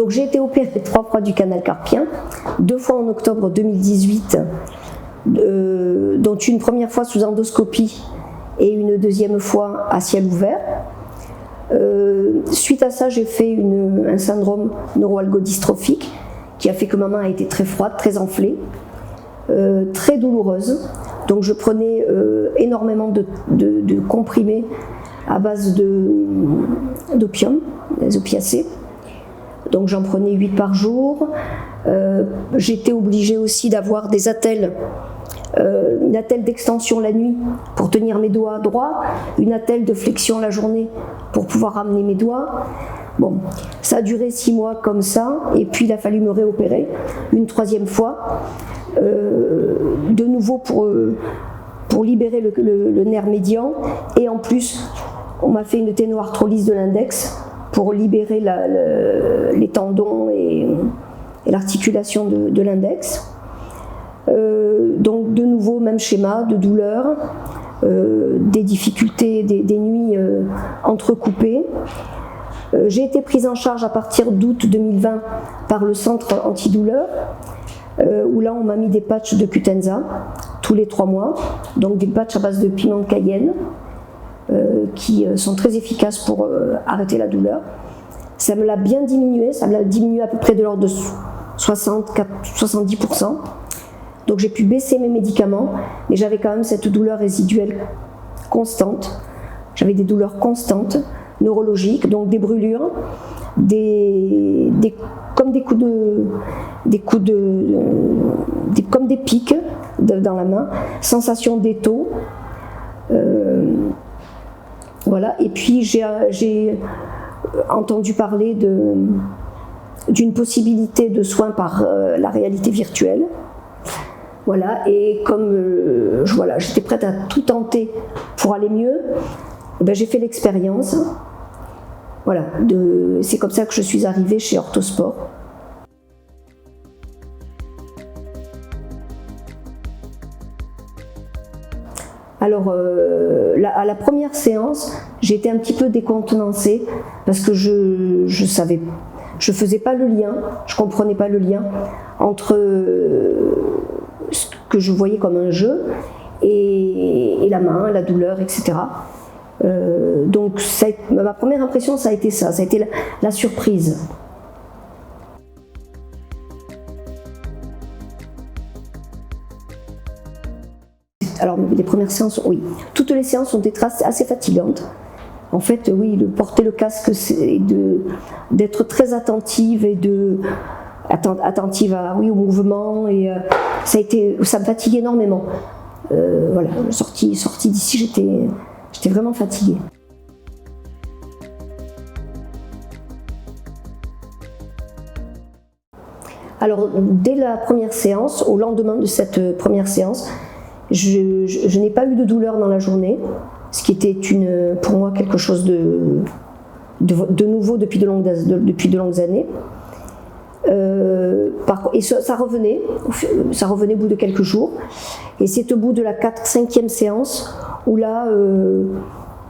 Donc j'ai été opérée 3 fois du canal carpien, 2 fois en octobre 2018, dont une première fois sous endoscopie et une deuxième fois à ciel ouvert. Suite à ça, j'ai fait un syndrome neuroalgodystrophique qui a fait que maman a été très froide, très enflée, très douloureuse. Donc je prenais énormément de comprimés à base d'opium, des opiacés. Donc j'en prenais 8 par jour. J'étais obligée aussi d'avoir des attelles, une attelle d'extension la nuit pour tenir mes doigts droits, une attelle de flexion la journée pour pouvoir ramener mes doigts. Bon, ça a duré 6 mois comme ça, et puis il a fallu me réopérer une 3e fois, de nouveau pour libérer le nerf médian, et en plus on m'a fait une ténoarthrolyse de l'index pour libérer les tendons et l'articulation de l'index. Donc de nouveau, même schéma de douleur, des difficultés, des nuits entrecoupées. J'ai été prise en charge à partir d'août 2020 par le centre antidouleur, où là on m'a mis des patchs de Cutenza tous les 3 mois, donc des patchs à base de piment de Cayenne, qui sont très efficaces pour arrêter la douleur. Ça me l'a bien diminué, ça me l'a diminué à peu près de l'ordre de 70%. Donc j'ai pu baisser mes médicaments, mais j'avais quand même cette douleur résiduelle constante. J'avais des douleurs constantes, neurologiques, donc des brûlures, comme comme des pics dans la main, sensation d'étau. Voilà. Et puis j'ai entendu parler d'une possibilité de soins par la réalité virtuelle. Voilà, et comme j'étais prête à tout tenter pour aller mieux, j'ai fait l'expérience. Voilà, c'est comme ça que je suis arrivée chez Orthosport. Alors, à la première séance, j'ai été un petit peu décontenancée parce que je faisais pas le lien, je comprenais pas le lien entre ce que je voyais comme un jeu et la main, la douleur, etc. Donc ma première impression, ça a été ça a été la surprise. Alors les premières séances, oui, toutes les séances ont été assez fatigantes. En fait, oui, de porter le casque, c'est d'être très attentive et attentive au mouvement, et ça me fatigue énormément. Voilà, sortie d'ici, j'étais vraiment fatiguée. Alors, dès la première séance, au lendemain de cette première séance, je n'ai pas eu de douleur dans la journée, ce qui était pour moi quelque chose de nouveau depuis de longues années. Et ça revenait au bout de quelques jours, et c'est au bout de la 5e séance où là,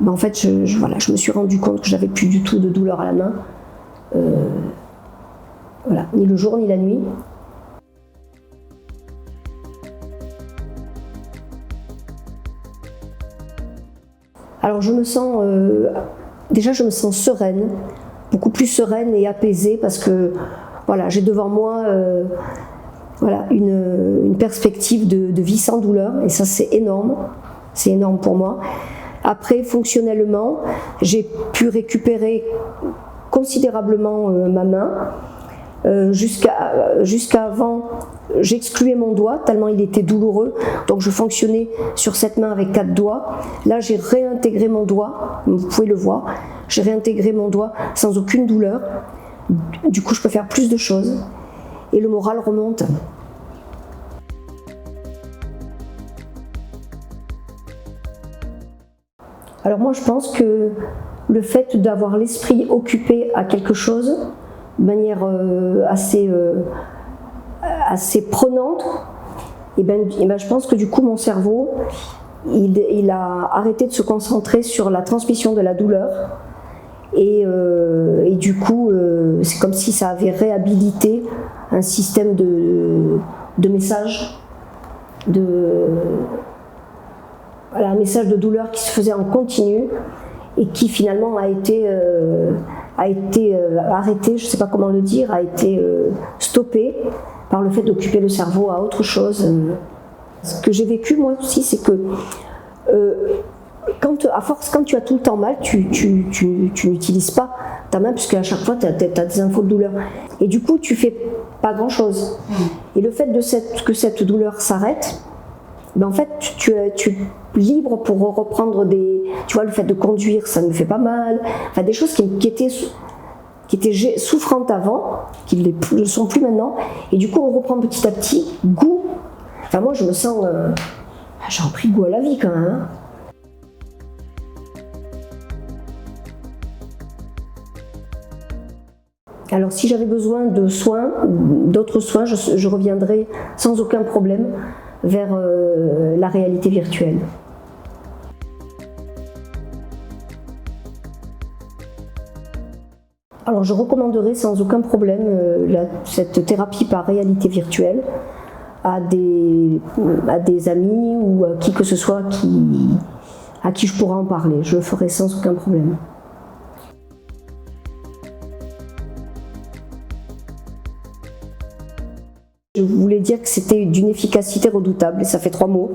en fait, je me suis rendu compte que j'avais plus du tout de douleur à la main, voilà, ni le jour ni la nuit. Alors je me sens sereine, beaucoup plus sereine et apaisée, parce que voilà, j'ai devant moi une perspective de vie sans douleur, et ça c'est énorme pour moi. Après, fonctionnellement, j'ai pu récupérer considérablement ma main. Jusqu'avant, j'excluais mon doigt tellement il était douloureux, donc je fonctionnais sur cette main avec 4 doigts. Là, j'ai réintégré mon doigt, vous pouvez le voir, j'ai réintégré mon doigt sans aucune douleur. Du coup, je peux faire plus de choses et le moral remonte. Alors moi, je pense que le fait d'avoir l'esprit occupé à quelque chose de manière assez prenante, et je pense que du coup mon cerveau il a arrêté de se concentrer sur la transmission de la douleur, Et du coup, c'est comme si ça avait réhabilité un système de message, un message de douleur qui se faisait en continu et qui finalement a été arrêté, je ne sais pas comment le dire, a été stoppé par le fait d'occuper le cerveau à autre chose. Ce que j'ai vécu moi aussi, c'est que à force, quand tu as tout le temps mal, tu n'utilises pas ta main, puisque à chaque fois tu as des infos de douleur. Et du coup, tu fais pas grand chose. Et le fait que cette douleur s'arrête, ben en fait, tu es libre pour reprendre tu vois, le fait de conduire, ça me fait pas mal. Enfin, des choses qui étaient souffrantes avant, qui ne le sont plus maintenant. Et du coup, on reprend petit à petit goût. Enfin, moi, je me sens. J'ai repris goût à la vie quand même. Hein. Alors si j'avais besoin de soins, d'autres soins, je reviendrai sans aucun problème vers la réalité virtuelle. Alors je recommanderais sans aucun problème cette thérapie par réalité virtuelle à des amis ou à qui que ce soit à qui je pourrais en parler. Je le ferai sans aucun problème. Je voulais dire que c'était d'une efficacité redoutable, et ça fait 3 mots.